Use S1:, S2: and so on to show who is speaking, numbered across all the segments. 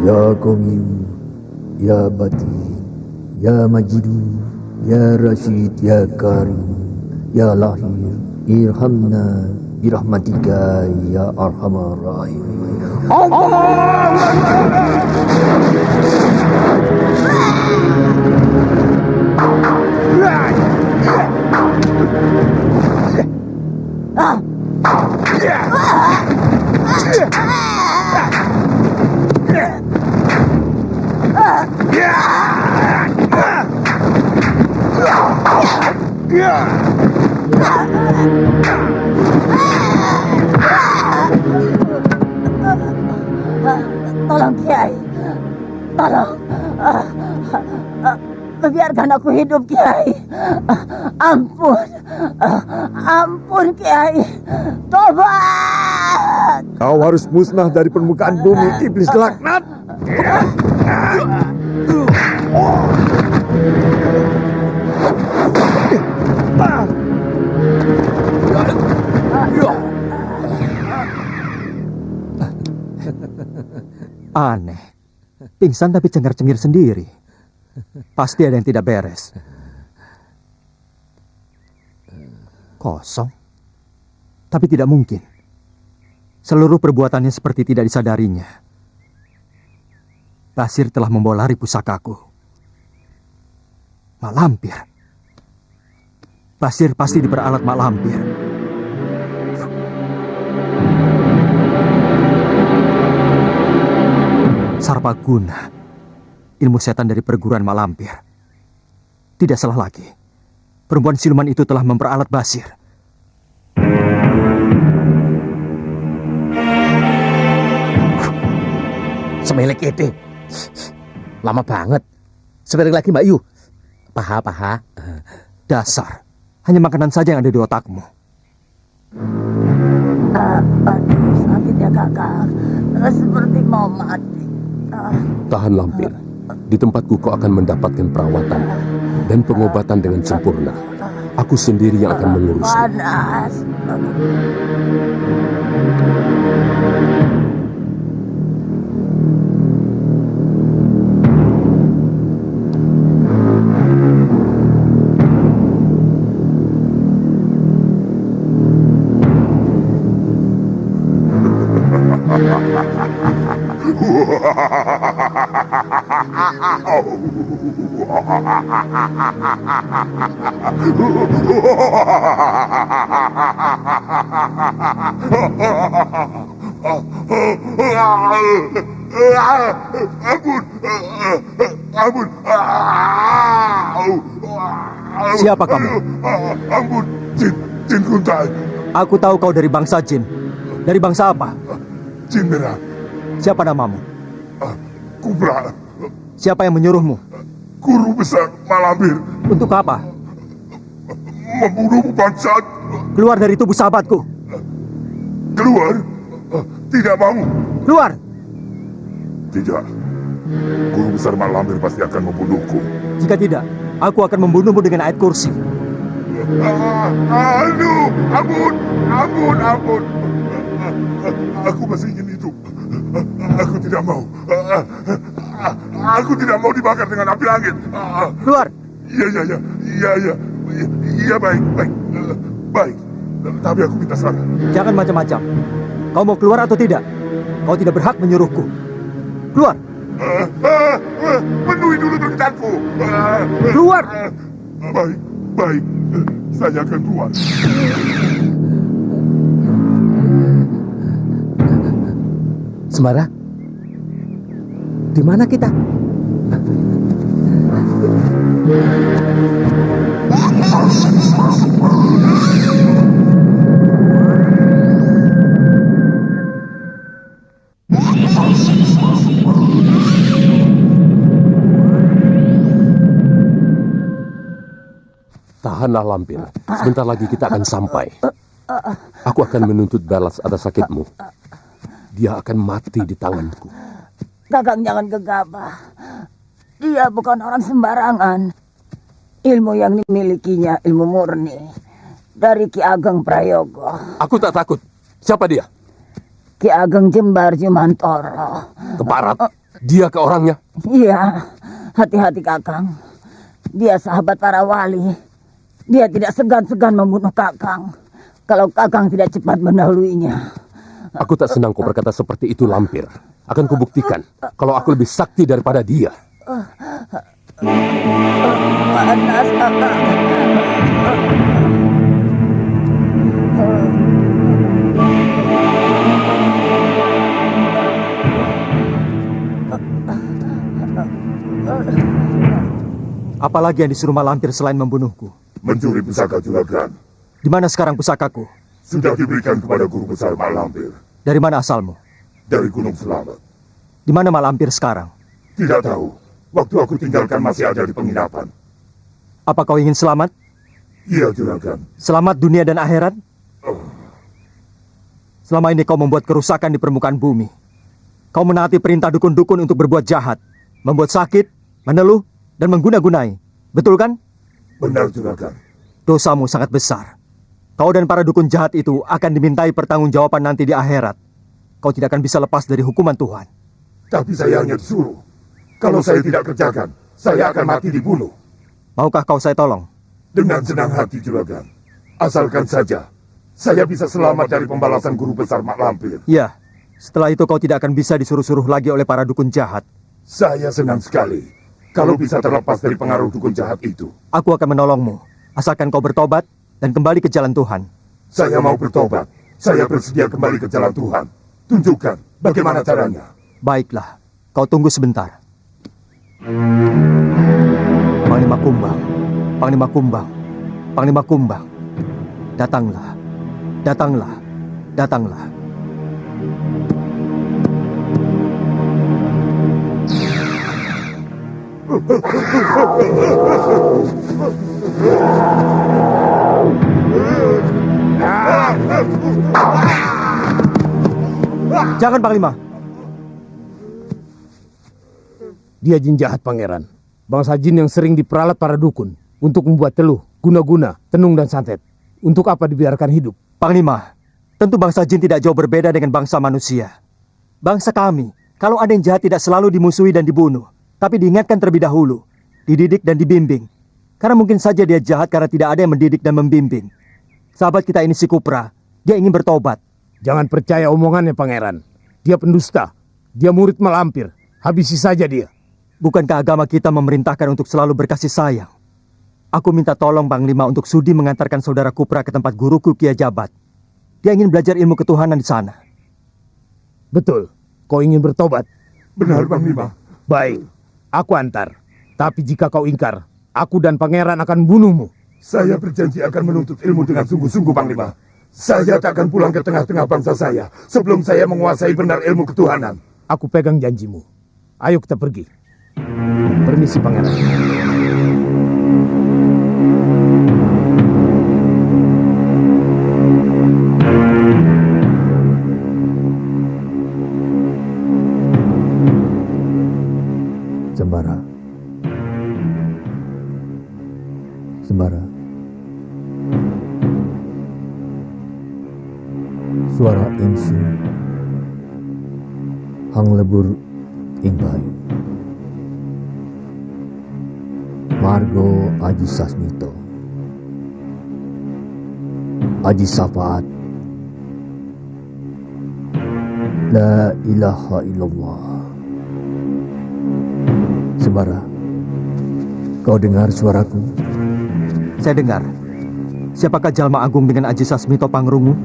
S1: Ya Qawiyu, Ya Batin, Ya Majidu, Ya Rashid, Ya Karim, Ya Lahir, Irhamna birahmatika ya arhamar rahimin.
S2: Tolong Kiai, tolong, biarkan aku hidup Kiai. Ampun, ampun Kiai, tobat.
S3: Kau harus musnah dari permukaan bumi, iblis laknat.
S4: Aneh, pingsan tapi cengar-cengir sendiri. Pasti ada yang tidak beres. Kosong, tapi tidak mungkin. Seluruh perbuatannya seperti tidak disadarinya. Basir telah membawa lari pusakaku. Mak Lampir. Basir pasti diperalat Mak Lampir. Sarpaguna, ilmu setan dari perguruan Mak Lampir. Tidak salah lagi. Perempuan siluman itu telah memperalat Basir.
S5: Semelik itu. Lama banget. Sebentar lagi Mbak Yu. Paha.
S4: Dasar. Hanya makanan saja yang ada di otakmu.
S2: Aduh, sakit ya kakak. Seperti mau mati.
S6: Tahan Lampir. Di tempatku kau akan mendapatkan perawatan dan pengobatan dengan sempurna. Aku sendiri yang akan mengurusnya.
S2: Panas.
S7: Ampun.
S4: Siapa kamu?
S7: Ampun, Jin Kuntai.
S4: Aku tahu kau dari bangsa jin. Dari bangsa apa?
S7: Jin Merah.
S4: Siapa namamu?
S7: Kubra.
S4: Siapa yang menyuruhmu?
S7: Guru besar Mak Lampir.
S4: Untuk apa?
S7: Membunuhmu bangsat.
S4: Keluar dari tubuh sahabatku.
S7: Keluar? Tidak mau.
S4: Keluar!
S7: Tidak. Guru besar Mak Lampir pasti akan membunuhku.
S4: Jika tidak, aku akan membunuhmu dengan ayat kursi.
S7: Aduh, ampun. Aku masih ingin hidup. Aku tidak mau. Aku tidak mau dibakar dengan api langit.
S4: Keluar!
S7: Iya, baik. Baik. Tapi aku minta saran.
S4: Jangan macam-macam. Kau mau keluar atau tidak? Kau tidak berhak menyuruhku. Keluar!
S7: Penuhi dulu permintaanku.
S4: Keluar!
S7: Baik. Saya akan keluar.
S5: Sembara, di mana kita?
S6: Tahanlah Lampir, sebentar lagi kita akan sampai. Aku akan menuntut balas atas sakitmu. Dia akan mati di tanganku.
S2: Kakang jangan gegabah. Dia bukan orang sembarangan. Ilmu yang dimilikinya ilmu murni dari Ki Ageng Prayogo.
S6: Aku tak takut. Siapa dia?
S2: Ki Ageng Jembar Jumantoro.
S6: Keparat. Dia ke orangnya.
S2: Iya, hati-hati Kakang. Dia sahabat para wali. Dia tidak segan-segan membunuh Kakang kalau Kakang tidak cepat mendahuluinya.
S6: Aku tak senang kau berkata seperti itu, Lampir. Akan kubuktikan kalau aku lebih sakti daripada dia.
S2: Panas, Kakang.
S4: Apalagi yang disuruh Malampir selain membunuhku?
S7: Mencuri pusaka juragan.
S4: Di mana sekarang pusakaku?
S7: Sudah diberikan kepada guru besar Mak Lampir.
S4: Dari mana asalmu?
S7: Dari Gunung Selamat.
S4: Di mana Malampir sekarang?
S7: Tidak tahu. Waktu aku tinggalkan masih ada di penginapan.
S4: Apa kau ingin selamat?
S7: Iya juragan.
S4: Selamat dunia dan akhirat? Selama ini kau membuat kerusakan di permukaan bumi. Kau menaati perintah dukun-dukun untuk berbuat jahat, membuat sakit, meneluh, dan mengguna-gunai. Betul kan?
S7: Benar juragan.
S4: Dosamu sangat besar. Kau dan para dukun jahat itu akan dimintai pertanggungjawaban nanti di akhirat. Kau tidak akan bisa lepas dari hukuman Tuhan.
S7: Tapi saya hanya disuruh. Kalau saya tidak kerjakan, saya akan mati dibunuh.
S4: Maukah kau saya tolong?
S7: Dengan senang hati juragan. Asalkan saja saya bisa selamat dari pembalasan guru besar Mak Lampir.
S4: Ya, setelah itu kau tidak akan bisa disuruh-suruh lagi oleh para dukun jahat.
S7: Saya senang sekali kalau bisa terlepas dari pengaruh dukun jahat itu.
S4: Aku akan menolongmu, asalkan kau bertobat dan kembali ke jalan Tuhan.
S7: Saya mau bertobat. Saya bersedia kembali ke jalan Tuhan. Tunjukkan bagaimana caranya.
S4: Baiklah, kau tunggu sebentar. Panglima Kumbang, Panglima Kumbang, Panglima Kumbang. Datanglah, datanglah, datanglah. Jangan Panglima.
S5: Dia jin jahat pangeran. Bangsa jin yang sering diperalat para dukun untuk membuat teluh, guna-guna, tenung dan santet. Untuk apa dibiarkan hidup?
S4: Panglima, tentu bangsa jin tidak jauh berbeda dengan bangsa manusia. Bangsa kami, kalau ada yang jahat tidak selalu dimusuhi dan dibunuh, tapi diingatkan terlebih dahulu, dididik dan dibimbing. Karena mungkin saja dia jahat karena tidak ada yang mendidik dan membimbing. Sahabat kita ini si Kupra, dia ingin bertobat.
S5: Jangan percaya omongannya pangeran. Dia pendusta. Dia murid Malampir. Habisi saja dia.
S4: Bukankah agama kita memerintahkan untuk selalu berkasih sayang? Aku minta tolong Panglima untuk sudi mengantarkan saudara Kupra ke tempat guruku Kia Jabat. Dia ingin belajar ilmu ketuhanan di sana.
S5: Betul. Kau ingin bertobat?
S7: Benar Panglima.
S5: Baik. Aku antar. Tapi jika kau ingkar, aku dan pangeran akan bunuhmu.
S7: Saya berjanji akan menuntut ilmu dengan sungguh-sungguh Panglima. Saya tak akan pulang ke tengah-tengah bangsa saya sebelum saya menguasai benar ilmu ketuhanan.
S5: Aku pegang janjimu. Ayo kita pergi. Permisi pangeran.
S1: Sembara. Sembara. Suara ingsu hang lebur ing bayu. Margo Aji Sasmito, Aji Safaat, La ilaha illallah. Sembara, kau dengar suaraku?
S4: Saya dengar. Siapakah jalma agung dengan Aji Sasmito Pangrungu?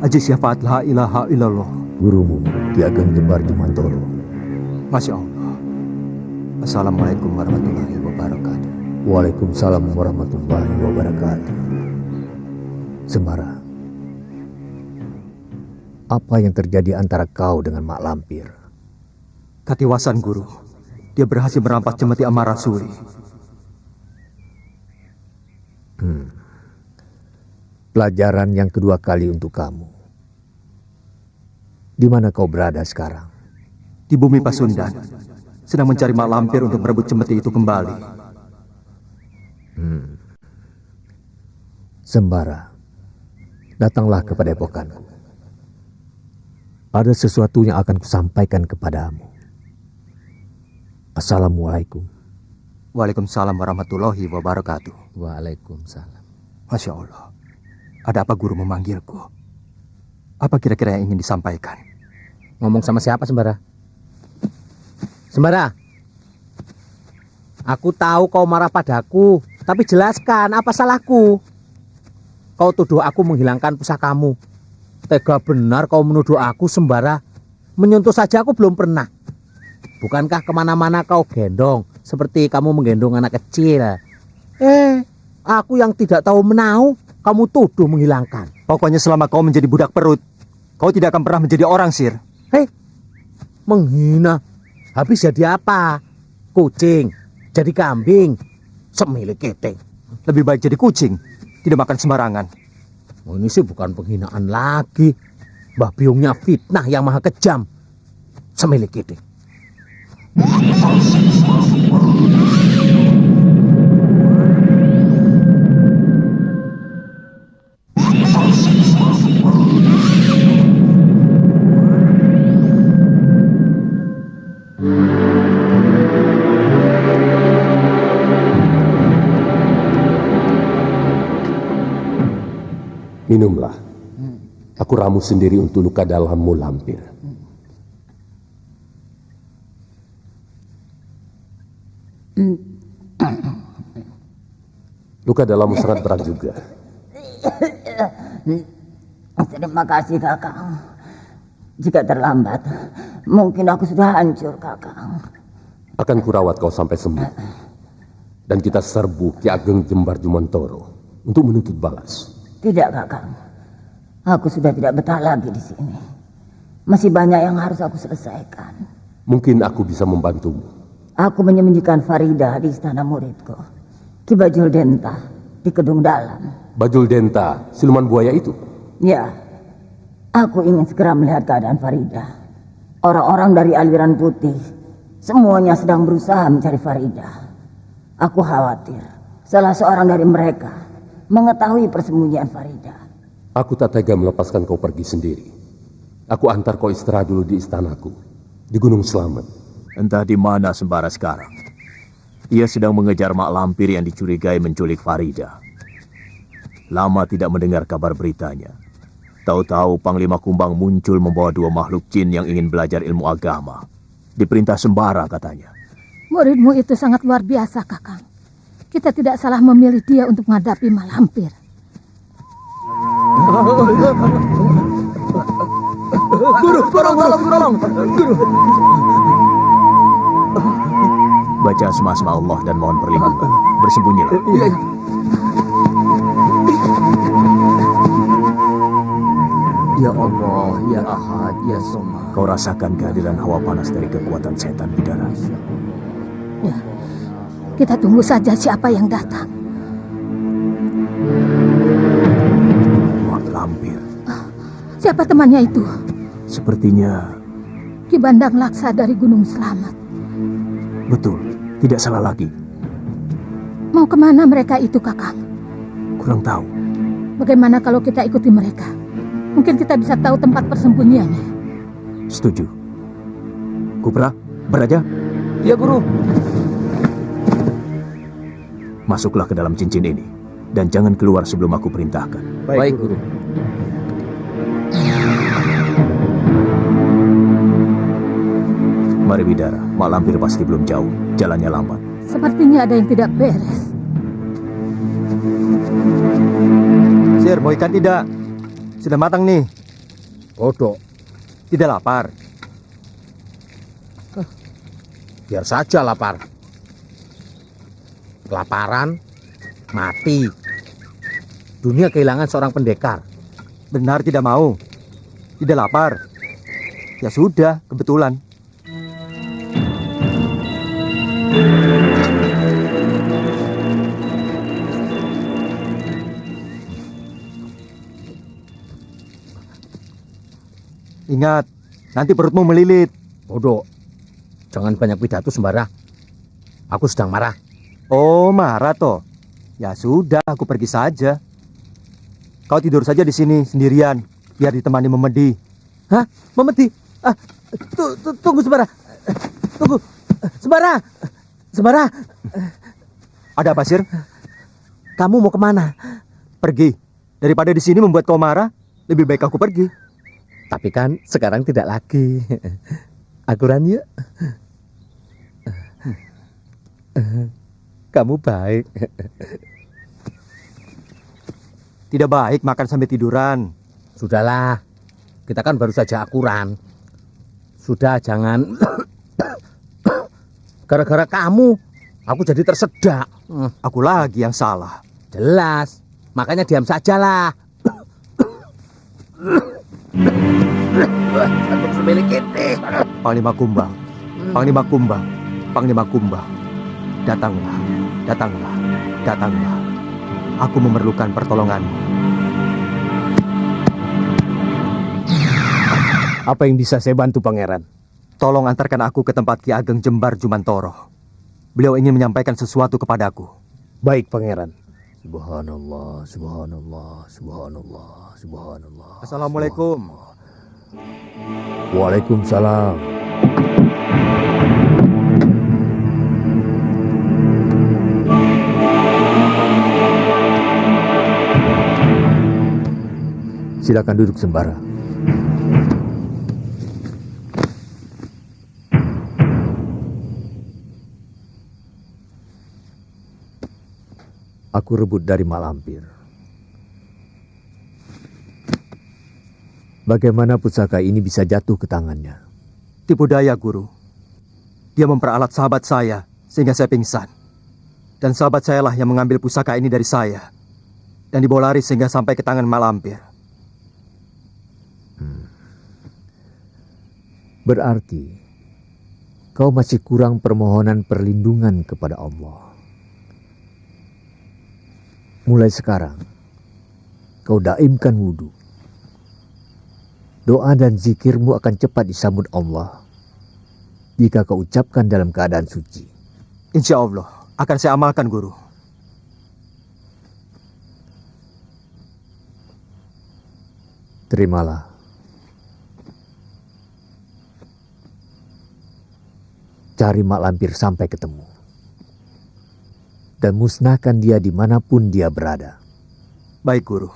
S4: Aji Syafaat la ilaha illallah.
S1: Gurumu, Ki Ageng Jembar Jumantoro.
S4: Masya Allah. Assalamualaikum warahmatullahi wabarakatuh.
S1: Waalaikumsalam warahmatullahi wabarakatuh. Sembara, apa yang terjadi antara kau dengan Mak Lampir?
S4: Katiwasan guru, dia berhasil merampas cemeti Amarasuri.
S1: Pelajaran yang kedua kali untuk kamu. Di mana kau berada sekarang?
S4: Di bumi Pasundan, sedang mencari Mak Lampir untuk merebut cemeti itu kembali.
S1: Sembara, datanglah kepada epokanku. Ada sesuatu yang akan kusampaikan kepadamu. Assalamualaikum.
S4: Waalaikumsalam warahmatullahi wabarakatuh.
S5: Waalaikumsalam.
S4: Masya Allah, ada apa guru memanggilku? Apa kira-kira yang ingin disampaikan?
S5: Ngomong sama siapa, Sembara? Sembara, aku tahu kau marah padaku, tapi jelaskan apa salahku. Kau tuduh aku menghilangkan pusakamu. Tega benar kau menuduh aku, Sembara. Menyentuh saja aku belum pernah. Bukankah kemana-mana kau gendong, seperti kamu menggendong anak kecil? Aku yang tidak tahu menau, kamu tuduh menghilangkan.
S4: Pokoknya selama kau menjadi budak perut, kau tidak akan pernah menjadi orang, Sir.
S5: Menghina. Habis jadi apa? Kucing, jadi kambing, semilik keting.
S4: Lebih baik jadi kucing, tidak makan sembarangan.
S5: Oh, ini sih bukan penghinaan lagi. Mbah Biungnya fitnah yang maha kejam. Semilik keting.
S6: Minumlah. Aku ramu sendiri untuk luka dalammu, Lampir. Luka dalammu sangat berat juga.
S2: Terima kasih, Kakang. Jika terlambat, mungkin aku sudah hancur, Kakang.
S6: Akan kurawat kau sampai sembuh. Dan kita serbu Ki Ageng Jembar Jumontoro untuk menuntut balas.
S2: Tidak, Kakang. Aku sudah tidak betah lagi di sini. Masih banyak yang harus aku selesaikan.
S6: Mungkin aku bisa membantumu.
S2: Aku menyembunyikan Farida di istana muridku, Ki Bajul Denta, di Kedung Dalam.
S6: Bajul Denta, siluman buaya itu?
S2: Ya, aku ingin segera melihat keadaan Farida. Orang-orang dari aliran putih, semuanya sedang berusaha mencari Farida. Aku khawatir salah seorang dari mereka mengetahui persembunyian Farida.
S6: Aku tak tega melepaskan kau pergi sendiri. Aku antar kau istirahat dulu di istanaku, di Gunung Slamet.
S8: Entah di mana Sembara sekarang. Ia sedang mengejar Mak Lampir yang dicurigai menculik Farida. Lama tidak mendengar kabar beritanya. Tahu-tahu Panglima Kumbang muncul membawa 2 makhluk jin yang ingin belajar ilmu agama. Diperintah Sembara katanya.
S9: Muridmu itu sangat luar biasa, Kakang. Kita tidak salah memilih dia untuk menghadapi Mak Lampir.
S5: Guru, tolong. Guru.
S8: Baca asma-asma Allah dan mohon perlindungan. Bersembunyilah.
S1: Ya Allah, Ya Ahad, Ya Somad.
S8: Kau rasakan kehadiran hawa panas dari kekuatan setan bidara.
S9: Ya, kita tunggu saja siapa yang datang.
S8: Mak Lampir.
S9: Siapa temannya itu?
S8: Sepertinya
S9: Ki Bandang Laksa dari Gunung Slamet.
S8: betul, tidak salah lagi.
S9: Mau kemana mereka itu, Kakang?
S8: Kurang tahu.
S9: Bagaimana kalau kita ikuti mereka? Mungkin kita bisa tahu tempat persembunyiannya.
S8: Setuju. Kupra, beraja.
S5: Ya, Guru.
S8: Masuklah ke dalam cincin ini. Dan jangan keluar sebelum aku perintahkan.
S5: Baik, Guru.
S8: Mari Bidara, Mak Lampir pasti belum jauh. Jalannya lambat.
S9: Sepertinya ada yang tidak beres.
S4: Sir, mau ikan tidak? Sudah matang nih.
S5: Kodok.
S4: Tidak lapar.
S5: Biar saja lapar. kelaparan, mati. Dunia kehilangan seorang pendekar.
S4: Benar tidak mau. Tidak lapar. Ya sudah, kebetulan. Ingat, nanti perutmu melilit.
S5: Bodoh, jangan banyak pidato sembara. Aku sedang marah.
S4: Oh, marah toh? Ya sudah, aku pergi saja. Kau tidur saja di sini sendirian, biar ditemani Memedi.
S5: Hah? Memedi? Tunggu sembara. Tunggu. Sembara. Sembara.
S4: Ada apa, Sir?
S5: Kamu mau kemana?
S4: Pergi. Daripada di sini membuat kau marah, lebih baik aku pergi.
S5: Tapi kan sekarang tidak lagi. Akuran yuk. Kamu baik.
S4: Tidak baik makan sampai tiduran.
S5: Sudahlah, kita kan baru saja akuran. Sudah, jangan. Gara-gara kamu, aku jadi tersedak.
S4: Aku lagi yang salah.
S5: Jelas, makanya diam sajalah.
S4: Panglima Kumbang, Panglima Kumbang, Panglima Kumbang. Datanglah, datanglah, datanglah. Aku memerlukan pertolonganmu.
S10: Apa yang bisa saya bantu, Pangeran?
S4: Tolong antarkan aku ke tempat Ki Ageng Jembar Jumantoro. Beliau ingin menyampaikan sesuatu kepadaku.
S10: Baik, Pangeran.
S1: Subhanallah, subhanallah, subhanallah, subhanallah.
S4: Assalamualaikum.
S1: Waalaikumsalam. Silakan duduk sembara. Aku rebut dari Malampir. Bagaimana pusaka ini bisa jatuh ke tangannya?
S4: Tipu daya, Guru. Dia memperalat sahabat saya sehingga saya pingsan. Dan sahabat saya lah yang mengambil pusaka ini dari saya. Dan dibawa lari sehingga sampai ke tangan Malampir.
S1: Berarti kau masih kurang permohonan perlindungan kepada Allah. Mulai sekarang, kau daimkan wudhu. Doa dan zikirmu akan cepat disambut Allah jika kau ucapkan dalam keadaan suci.
S4: Insya Allah, akan saya amalkan, Guru.
S1: Terimalah. Cari Mak Lampir sampai ketemu. Dan musnahkan dia dimanapun dia berada.
S4: Baik, Guru.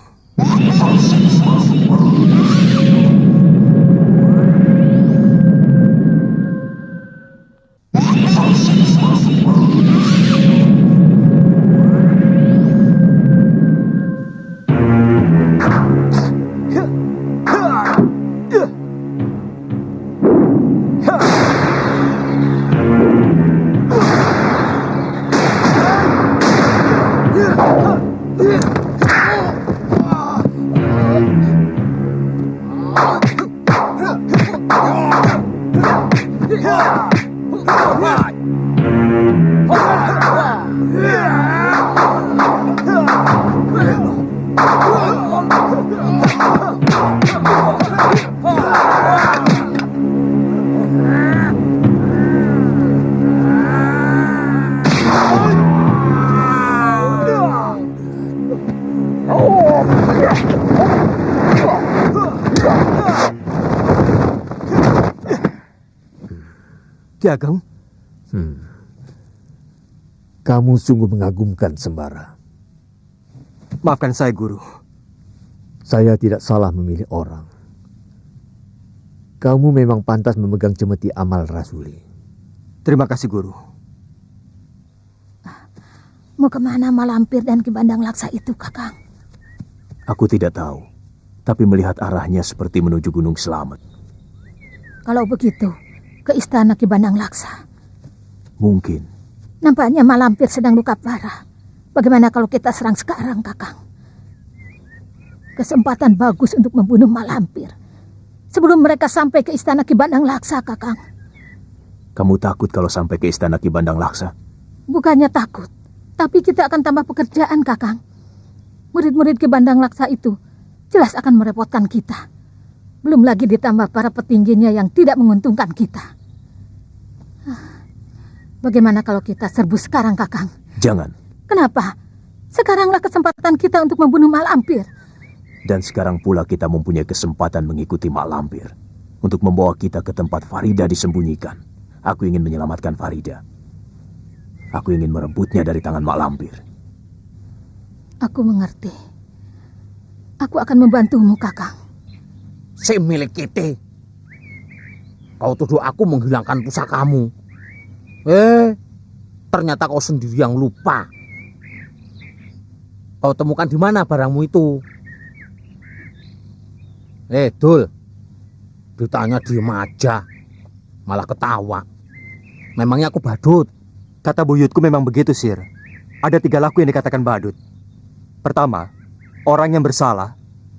S4: Ki Ageng?
S1: Kamu sungguh mengagumkan Sembara.
S4: Maafkan saya, Guru.
S1: Saya tidak salah memilih orang. Kamu memang pantas memegang cemeti amal rasuli.
S4: Terima kasih, Guru.
S9: Mau kemana Malampir dan Ki Bandang Laksa itu, Kakang?
S8: Aku tidak tahu, tapi melihat arahnya seperti menuju Gunung Selamet.
S9: Kalau begitu, ke istana Ki Bandang Laksa.
S8: Mungkin,
S9: Nampaknya Mak Lampir sedang luka parah. Bagaimana kalau kita serang sekarang, Kakang? Kesempatan bagus untuk membunuh Mak Lampir sebelum mereka sampai ke istana Ki Bandang Laksa, Kakang.
S8: Kamu takut kalau sampai ke istana Ki Bandang Laksa?
S9: Bukannya takut, tapi kita akan tambah pekerjaan, Kakang. Murid-murid Ki Bandang Laksa itu jelas akan merepotkan kita. Belum lagi ditambah para petingginya yang tidak menguntungkan kita. Bagaimana kalau kita serbu sekarang, Kakang?
S8: Jangan.
S9: Kenapa? Sekaranglah kesempatan kita untuk membunuh Mak Lampir.
S8: Dan sekarang pula kita mempunyai kesempatan mengikuti Mak Lampir untuk membawa kita ke tempat Farida disembunyikan. Aku ingin menyelamatkan Farida. Aku ingin merebutnya dari tangan Mak Lampir.
S9: Aku mengerti. Aku akan membantumu, Kakang.
S5: Si milik kita. Kau tuduh aku menghilangkan pusakamu. Ternyata kau sendiri yang lupa. Kau temukan di mana barangmu itu? Dul. Ditanya diem aja. Malah ketawa. Memangnya aku badut?
S4: Kata buyutku memang begitu, Sir. Ada 3 laku yang dikatakan badut. Pertama, orang yang bersalah,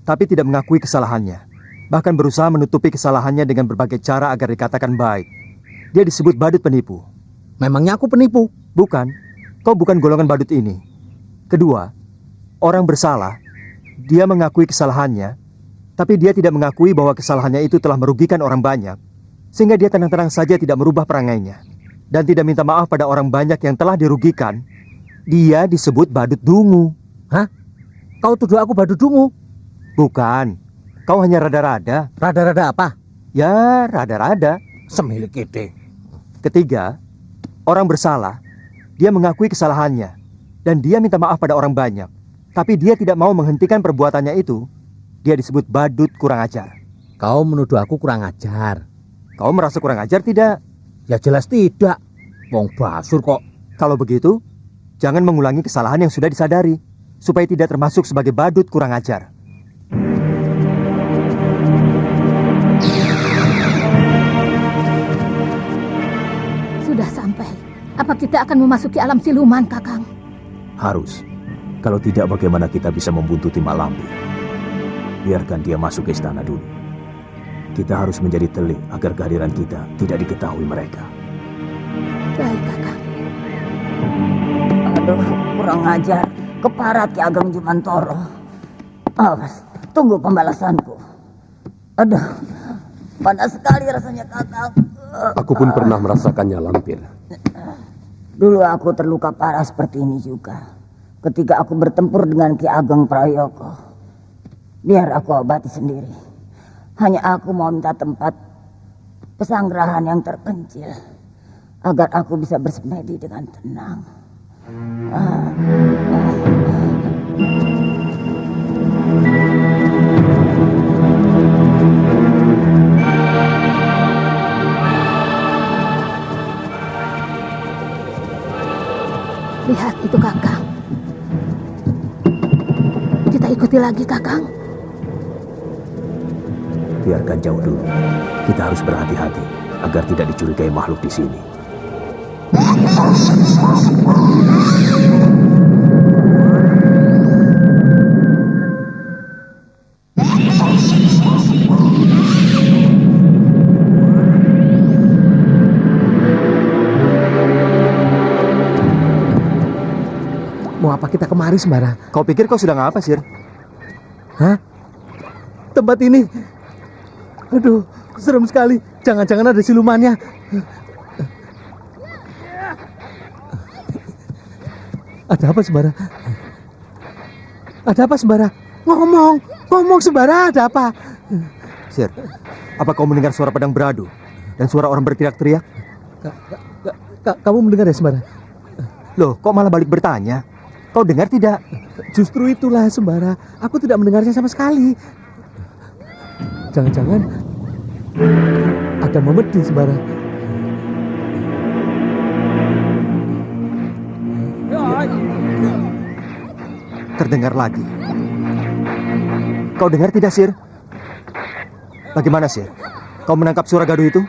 S4: tapi tidak mengakui kesalahannya. Bahkan berusaha menutupi kesalahannya dengan berbagai cara agar dikatakan baik. Dia disebut badut penipu.
S5: Memangnya aku penipu?
S4: Bukan, kau bukan golongan badut ini. Kedua, orang bersalah, dia mengakui kesalahannya, tapi dia tidak mengakui bahwa kesalahannya itu telah merugikan orang banyak, sehingga dia tenang-tenang saja tidak merubah perangainya, dan tidak minta maaf pada orang banyak yang telah dirugikan. Dia disebut badut dungu.
S5: Hah? Kau tuduh aku badut dungu?
S4: Bukan, kau hanya rada-rada.
S5: Rada-rada apa?
S4: Ya, rada-rada.
S5: Semilik ide.
S4: Ketiga, orang bersalah, dia mengakui kesalahannya, dan dia minta maaf pada orang banyak, tapi dia tidak mau menghentikan perbuatannya itu. Dia disebut badut kurang ajar.
S5: Kau menuduh aku kurang ajar.
S4: Kau merasa kurang ajar tidak?
S5: Ya jelas tidak. Wong basur kok.
S4: Kalau begitu, jangan mengulangi kesalahan yang sudah disadari, supaya tidak termasuk sebagai badut kurang ajar.
S9: Sudah sampai. Apa kita akan memasuki alam siluman, Kakang?
S8: Harus. Kalau tidak, bagaimana kita bisa membuntuti Mak Lampir? Biarkan dia masuk ke istana dulu. Kita harus menjadi telik agar kehadiran kita tidak diketahui mereka.
S9: Baik, Kakang.
S2: Aduh, kurang ajar. Keparat Ki Ageng Jumantoro. Awas, tunggu pembalasanku. Aduh, panas sekali rasanya, Kakang.
S6: Aku pun pernah merasakannya, Lampir.
S2: Dulu aku terluka parah seperti ini juga. Ketika aku bertempur dengan Ki Ageng Prayoko. Biar aku obati sendiri. Hanya aku mau minta tempat pesanggrahan yang terpencil. Agar aku bisa bersemedi dengan tenang.
S9: Lihat itu, Kakang. Kita ikuti lagi, Kakang.
S8: Biarkan jauh dulu. Kita harus berhati-hati agar tidak dicurigai makhluk di sini.
S5: Mau apa kita kemari, Sembara?
S4: Kau pikir kau sedang apa, Sir?
S5: Hah? Tempat ini. Aduh, serem sekali. Jangan-jangan ada silumannya. Ada apa, Sembara? Ada apa, Sembara? Ngomong, Sembara, ada apa?
S4: Sir, apa kau mendengar suara pedang beradu dan suara orang berteriak-teriak?
S5: Kamu mendengar ya, Sembara?
S4: Loh, kok malah balik bertanya? Kau dengar tidak?
S5: Justru itulah, Sembara. Aku tidak mendengarnya sama sekali. Jangan-jangan ada memedi, Sembara.
S4: Terdengar lagi. Kau dengar tidak, Sir? Bagaimana, Sir? Kau menangkap suara gaduh itu?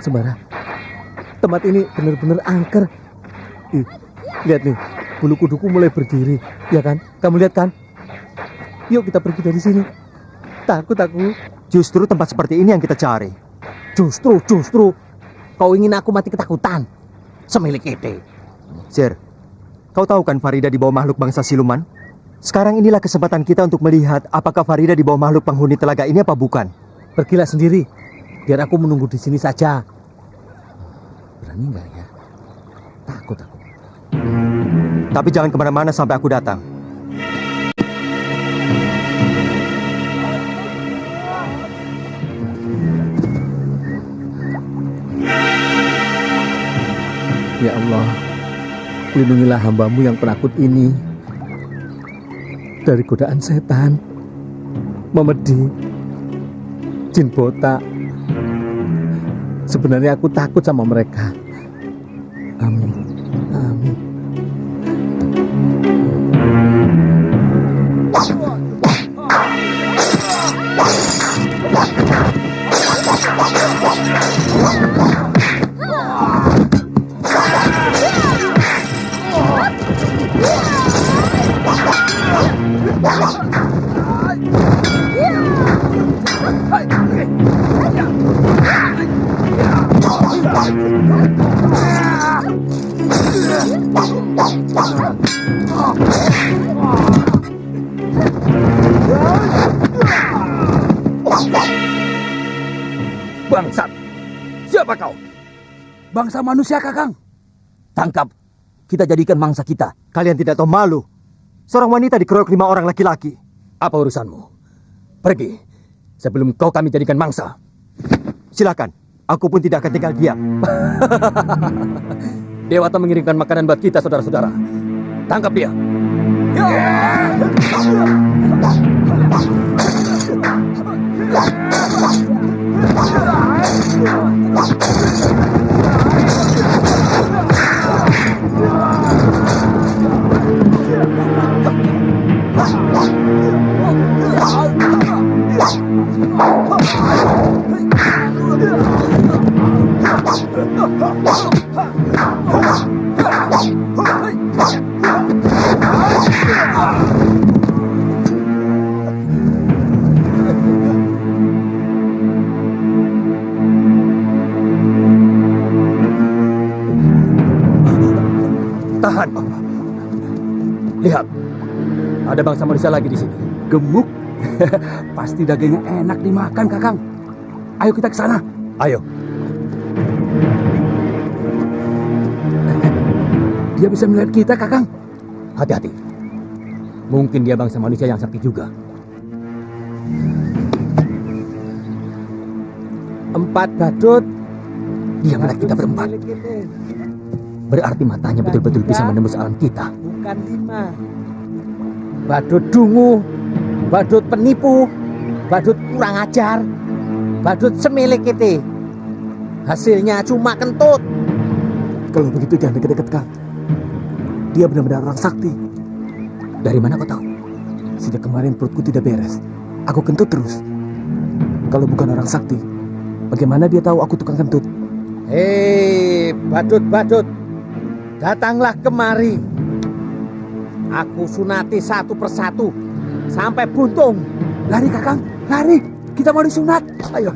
S5: Sembara, tempat ini benar-benar angker. Lihat nih, bulu kuduku mulai berdiri, ya kan? Kamu lihat kan? Yuk kita pergi dari sini. Takut aku.
S4: Justru tempat seperti ini yang kita cari.
S5: Justru. Kau ingin aku mati ketakutan? Semilik ide.
S4: Sir, kau tahu kan Farida di bawah makhluk bangsa siluman? Sekarang inilah kesempatan kita untuk melihat apakah Farida di bawah makhluk penghuni telaga ini apa bukan.
S5: Pergilah sendiri. Biar aku menunggu di sini saja. Berani nggak ya? Takut aku.
S4: Tapi jangan kemana-mana sampai aku datang.
S5: Ya Allah, lindungilah hambamu yang penakut ini dari godaan setan, memedi, jin botak. Sebenarnya aku takut sama mereka. Amin. Amin.
S3: Bangsat! Siapa kau? Bangsa manusia, Kakang.
S11: Tangkap. Kita jadikan mangsa kita.
S4: Kalian tidak tahu malu. Seorang wanita dikeroyok 5 orang laki-laki.
S11: Apa urusanmu? Pergi. Sebelum kau kami jadikan mangsa.
S4: Silakan. Aku pun tidak akan tinggal diam.
S11: Dewata mengirimkan makanan buat kita, saudara-saudara. Tangkap dia.
S3: Tahan.
S11: Lihat. Ada bangsa manusia lagi di sini.
S3: Gemuk. Pasti dagingnya enak dimakan, Kakang. Ayo kita ke sana.
S11: Ayo.
S3: Dia bisa melihat kita, Kakang.
S11: Hati-hati. Mungkin dia bangsa manusia yang sakti juga.
S5: 4 badut.
S11: Dia melihat kita berempat. Berarti matanya betul-betul bisa menembus alam kita.
S5: Bukan 5. Badut dungu, badut penipu, badut kurang ajar, badut semilik itu. Hasilnya cuma kentut.
S3: Kalau begitu jangan deket-deket, Kang. Dia benar-benar orang sakti.
S11: Dari mana kau tahu?
S3: Sejak kemarin perutku tidak beres. Aku kentut terus. Kalau bukan orang sakti, bagaimana dia tahu aku tukang kentut?
S5: Hei, badut-badut, datanglah kemari. Aku sunati satu persatu sampai buntung.
S3: Lari, Kakang, lari. Kita mau disunat. Ayo.